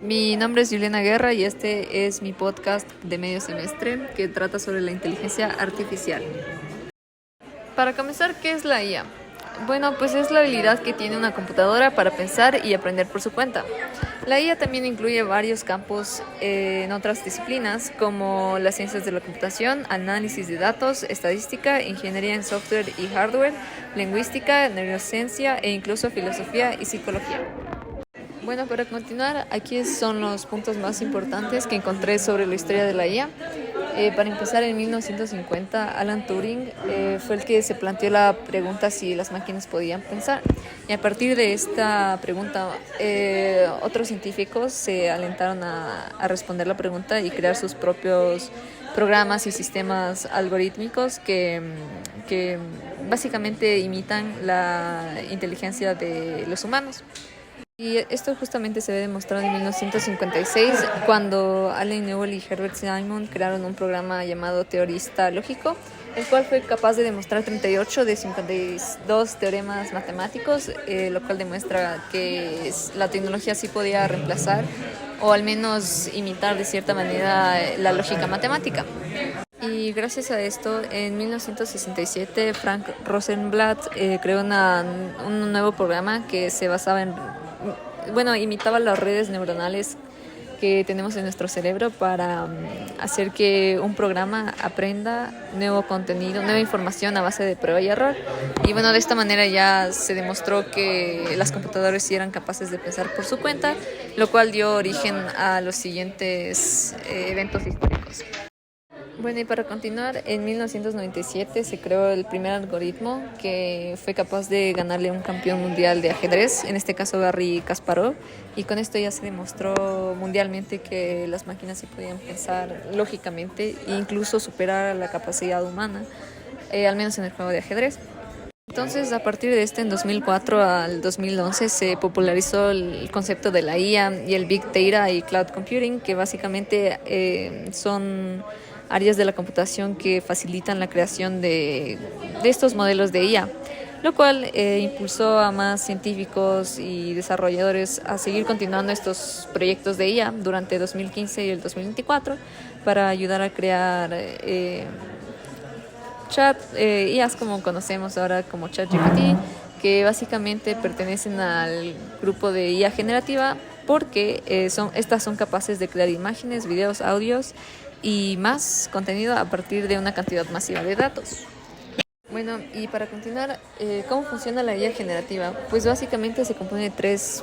Mi nombre es Juliana Guerra y este es mi podcast de medio semestre que trata sobre la inteligencia artificial. Para comenzar, ¿qué es la IA? Bueno, pues es la habilidad que tiene una computadora para pensar y aprender por su cuenta. La IA también incluye varios campos en otras disciplinas como las ciencias de la computación, análisis de datos, estadística, ingeniería en software y hardware, lingüística, neurociencia e incluso filosofía y psicología. Bueno, para continuar, aquí son los puntos más importantes que encontré sobre la historia de la IA. Para empezar, en 1950, Alan Turing fue el que se planteó la pregunta si las máquinas podían pensar. Y a partir de esta pregunta, otros científicos se alentaron a responder la pregunta y crear sus propios programas y sistemas algorítmicos que básicamente imitan la inteligencia de los humanos. Y esto justamente se ve demostrado en 1956, cuando Allen Newell y Herbert Simon crearon un programa llamado teorista lógico, el cual fue capaz de demostrar 38 de 52 teoremas matemáticos, lo cual demuestra que la tecnología sí podía reemplazar o al menos imitar de cierta manera la lógica matemática. Y gracias a esto, en 1967, Frank Rosenblatt creó un nuevo programa que se basaba imitaba las redes neuronales que tenemos en nuestro cerebro para hacer que un programa aprenda nuevo contenido, nueva información a base de prueba y error. Y bueno, de esta manera ya se demostró que las computadoras sí eran capaces de pensar por su cuenta, lo cual dio origen a los siguientes eventos históricos. Bueno, y para continuar, en 1997 se creó el primer algoritmo que fue capaz de ganarle a un campeón mundial de ajedrez, en este caso Garry Kasparov, y con esto ya se demostró mundialmente que las máquinas sí podían pensar lógicamente e incluso superar la capacidad humana, al menos en el juego de ajedrez. Entonces, a partir de en 2004 al 2011 se popularizó el concepto de la IA y el Big Data y Cloud Computing, que básicamente son áreas de la computación que facilitan la creación de estos modelos de IA, lo cual impulsó a más científicos y desarrolladores a seguir continuando estos proyectos de IA durante 2015 y el 2024 para ayudar a crear IAs como conocemos ahora como ChatGPT, que básicamente pertenecen al grupo de IA generativa porque estas son capaces de crear imágenes, videos, audios y más contenido a partir de una cantidad masiva de datos. Bueno, y para continuar, ¿cómo funciona la IA generativa? Pues básicamente se compone de tres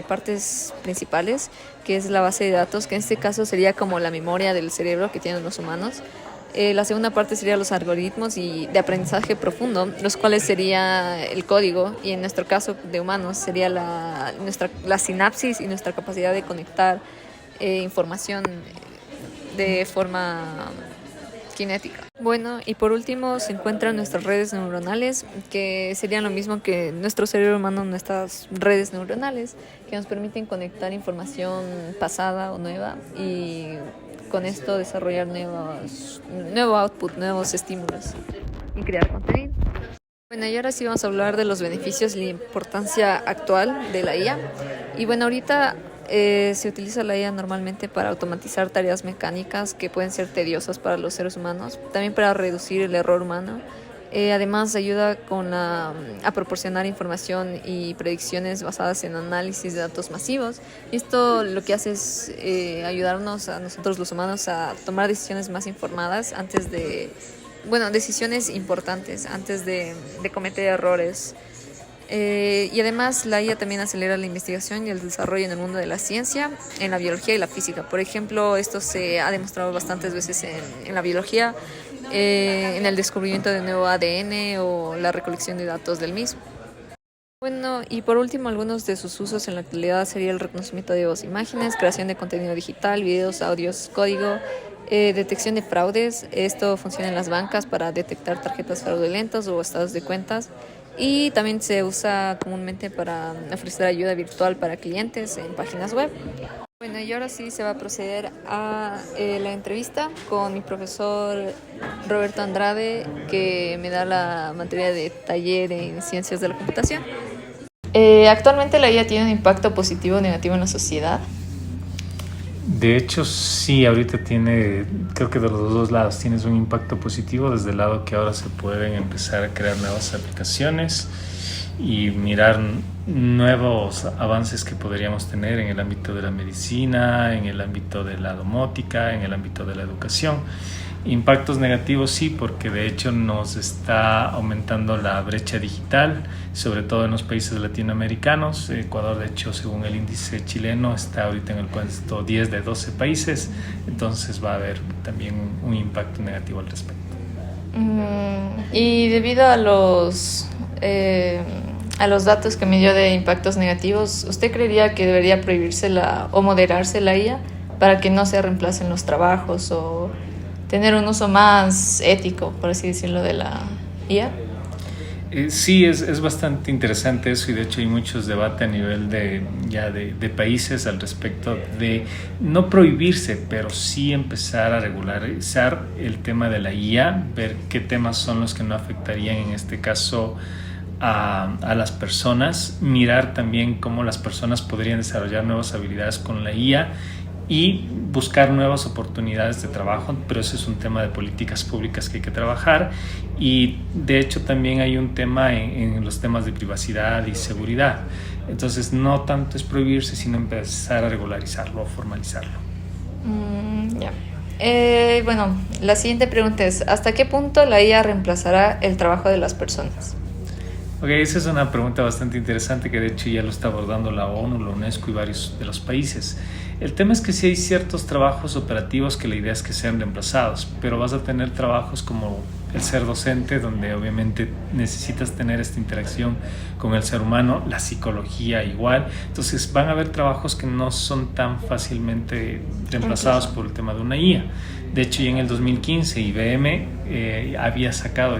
partes principales, que es la base de datos, que en este caso sería como la memoria del cerebro que tienen los humanos. La segunda parte sería los algoritmos y de aprendizaje profundo, los cuales sería el código, y en nuestro caso de humanos sería la sinapsis y nuestra capacidad de conectar información de forma cinética. Bueno, y por último se encuentran nuestras redes neuronales, que serían lo mismo que nuestro cerebro humano, nuestras redes neuronales, que nos permiten conectar información pasada o nueva y con esto desarrollar nuevo output, nuevos estímulos y crear contenido. Bueno, y ahora sí vamos a hablar de los beneficios y la importancia actual de la IA. Y bueno, ahorita se utiliza la IA normalmente para automatizar tareas mecánicas que pueden ser tediosas para los seres humanos, también para reducir el error humano. Además, ayuda a proporcionar información y predicciones basadas en análisis de datos masivos. Esto lo que hace es ayudarnos a nosotros los humanos a tomar decisiones más informadas decisiones importantes antes de cometer errores. Y además la IA también acelera la investigación y el desarrollo en el mundo de la ciencia, en la biología y la física. Por ejemplo, esto se ha demostrado bastantes veces en la biología, en el descubrimiento de nuevo ADN o la recolección de datos del mismo. Bueno, y por último, algunos de sus usos en la actualidad sería el reconocimiento de voz, imágenes, creación de contenido digital, videos, audios, código, detección de fraudes. Esto funciona en las bancas para detectar tarjetas fraudulentas o estados de cuentas. Y también se usa comúnmente para ofrecer ayuda virtual para clientes en páginas web. Bueno, y ahora sí se va a proceder a la entrevista con mi profesor Roberto Andrade, que me da la materia de taller en Ciencias de la Computación. Actualmente la IA tiene un impacto positivo o negativo en la sociedad. De hecho, sí, ahorita tiene, creo que de los dos lados tienes un impacto positivo, desde el lado que ahora se pueden empezar a crear nuevas aplicaciones y mirar nuevos avances que podríamos tener en el ámbito de la medicina, en el ámbito de la domótica, en el ámbito de la educación. Impactos negativos sí, porque de hecho nos está aumentando la brecha digital, sobre todo en los países latinoamericanos. Ecuador, de hecho, según el índice chileno, está ahorita en el puesto 10 de 12 países, entonces va a haber también un impacto negativo al respecto. Y debido a los datos que me dio de impactos negativos, ¿usted creería que debería prohibirse o moderarse la IA para que no se reemplacen los trabajos o tener un uso más ético, por así decirlo, de la IA? Sí, es bastante interesante eso, y de hecho hay muchos debates a nivel de países al respecto de no prohibirse, pero sí empezar a regularizar el tema de la IA, ver qué temas son los que no afectarían en este caso a las personas, mirar también cómo las personas podrían desarrollar nuevas habilidades con la IA y buscar nuevas oportunidades de trabajo, pero ese es un tema de políticas públicas que hay que trabajar. Y de hecho también hay un tema en los temas de privacidad y seguridad. Entonces no tanto es prohibirse, sino empezar a regularizarlo o formalizarlo. Ya. Bueno, la siguiente pregunta es, ¿hasta qué punto la IA reemplazará el trabajo de las personas? Ok, esa es una pregunta bastante interesante que de hecho ya lo está abordando la ONU, la UNESCO y varios de los países. El tema es que sí hay ciertos trabajos operativos que la idea es que sean reemplazados, pero vas a tener trabajos como el ser docente, donde obviamente necesitas tener esta interacción con el ser humano, la psicología igual. Entonces van a haber trabajos que no son tan fácilmente reemplazados por el tema de una IA. De hecho, ya en el 2015 IBM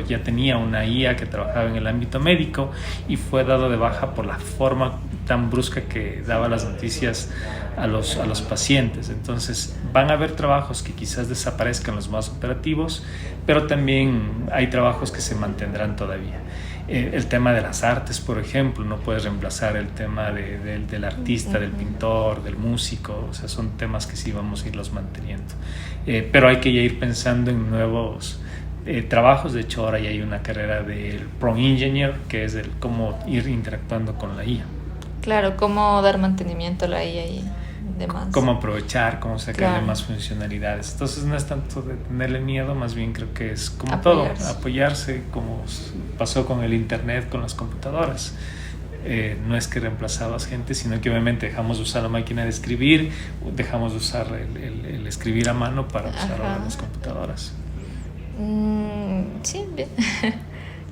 ya tenía una IA que trabajaba en el ámbito médico y fue dado de baja por la forma tan brusca que daba las noticias a los pacientes. Entonces van a haber trabajos que quizás desaparezcan, los más operativos, pero también hay trabajos que se mantendrán todavía. El tema de las artes, por ejemplo, no puedes reemplazar el tema del artista, del pintor, del músico. O sea, son temas que sí vamos a irlos manteniendo, pero hay que ya ir pensando en nuevos trabajos. De hecho, ahora ya hay una carrera del Prompt Engineer, que es el cómo ir interactuando con la IA. Claro, cómo dar mantenimiento a la IA y demás. Cómo aprovechar, cómo sacarle más funcionalidades. Entonces no es tanto de tenerle miedo, más bien creo que es como apoyarse, como pasó con el internet, con las computadoras. No es que reemplazabas gente, sino que obviamente dejamos de usar la máquina de escribir, dejamos de usar el escribir a mano para usar ahora las computadoras. Sí, bien.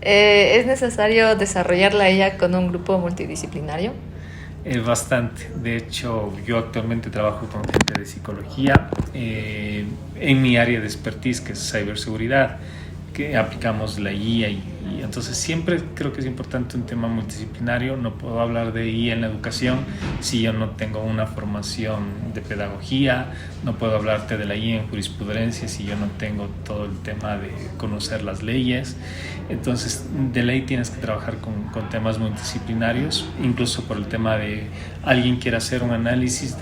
¿Es necesario desarrollar la IA con un grupo multidisciplinario? Bastante. De hecho, yo actualmente trabajo con gente de psicología en mi área de expertise, que es ciberseguridad, que aplicamos la IA y entonces siempre creo que es importante un tema multidisciplinario. No puedo hablar de IA en la educación si yo no tengo una formación de pedagogía, no puedo hablarte de la IA en jurisprudencia si yo no tengo todo el tema de conocer las leyes. Entonces de ley tienes que trabajar con temas multidisciplinarios, incluso por el tema de alguien quiere hacer un análisis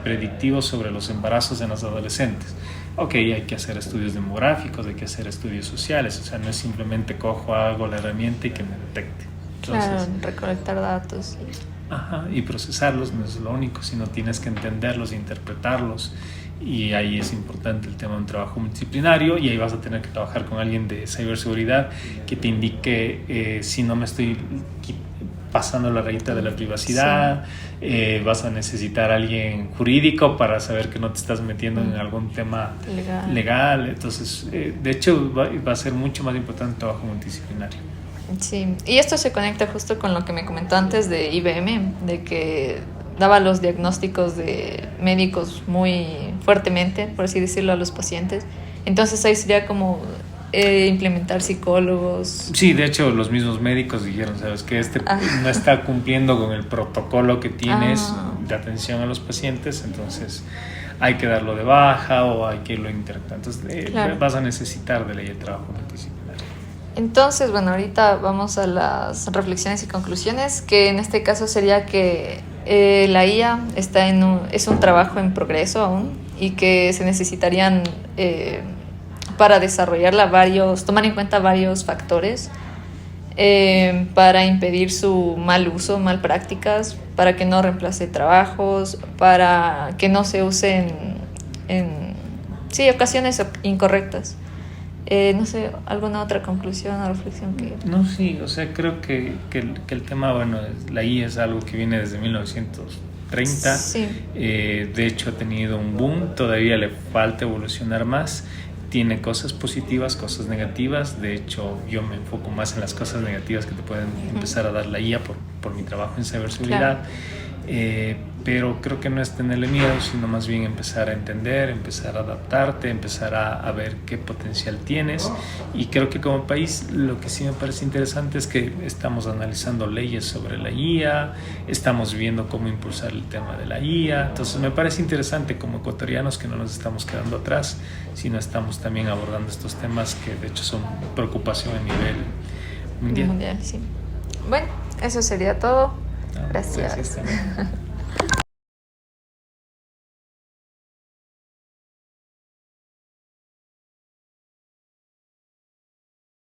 predictivo sobre los embarazos en los adolescentes. Ok, hay que hacer estudios demográficos, hay que hacer estudios sociales, o sea, no es simplemente cojo, hago la herramienta y que me detecte. Entonces, claro, recolectar datos. Y procesarlos no es lo único, sino tienes que entenderlos, interpretarlos, y ahí es importante el tema de un trabajo multidisciplinario, y ahí vas a tener que trabajar con alguien de ciberseguridad que te indique si no me estoy pasando la rayita de la privacidad. Vas a necesitar a alguien jurídico para saber que no te estás metiendo en algún tema legal. Entonces, de hecho, va a ser mucho más importante el trabajo multidisciplinario. Sí, y esto se conecta justo con lo que me comentó antes de IBM, de que daba los diagnósticos de médicos muy fuertemente, por así decirlo, a los pacientes. Entonces ahí sería como implementar psicólogos. Sí, de hecho los mismos médicos dijeron, sabes que no está cumpliendo con el protocolo que tienes de atención a los pacientes, entonces hay que darlo de baja o hay que irlo interactuando. Entonces vas a necesitar de ley de trabajo multidisciplinario. Entonces, bueno, ahorita vamos a las reflexiones y conclusiones, que en este caso sería que La IA es un trabajo en progreso aún y que se necesitarían para desarrollarla tomar en cuenta varios factores para impedir su mal uso, mal prácticas, para que no reemplace trabajos, para que no se use en ocasiones incorrectas. No sé, ¿alguna otra conclusión o reflexión que...? No, sí, o sea, creo que el tema, bueno, la IA es algo que viene desde 1930. Sí. De hecho, ha tenido un boom, todavía le falta evolucionar más. Tiene cosas positivas, cosas negativas. De hecho, yo me enfoco más en las cosas negativas que te pueden empezar a dar la IA por mi trabajo en ciberseguridad. Claro. Pero creo que no es tenerle miedo, sino más bien empezar a entender, empezar a adaptarte, empezar a ver qué potencial tienes. Y creo que como país lo que sí me parece interesante es que estamos analizando leyes sobre la IA, estamos viendo cómo impulsar el tema de la IA. Entonces me parece interesante como ecuatorianos que no nos estamos quedando atrás, sino estamos también abordando estos temas que de hecho son preocupación a nivel mundial. Sí. Bueno, eso sería todo. No, Gracias. Gracias también.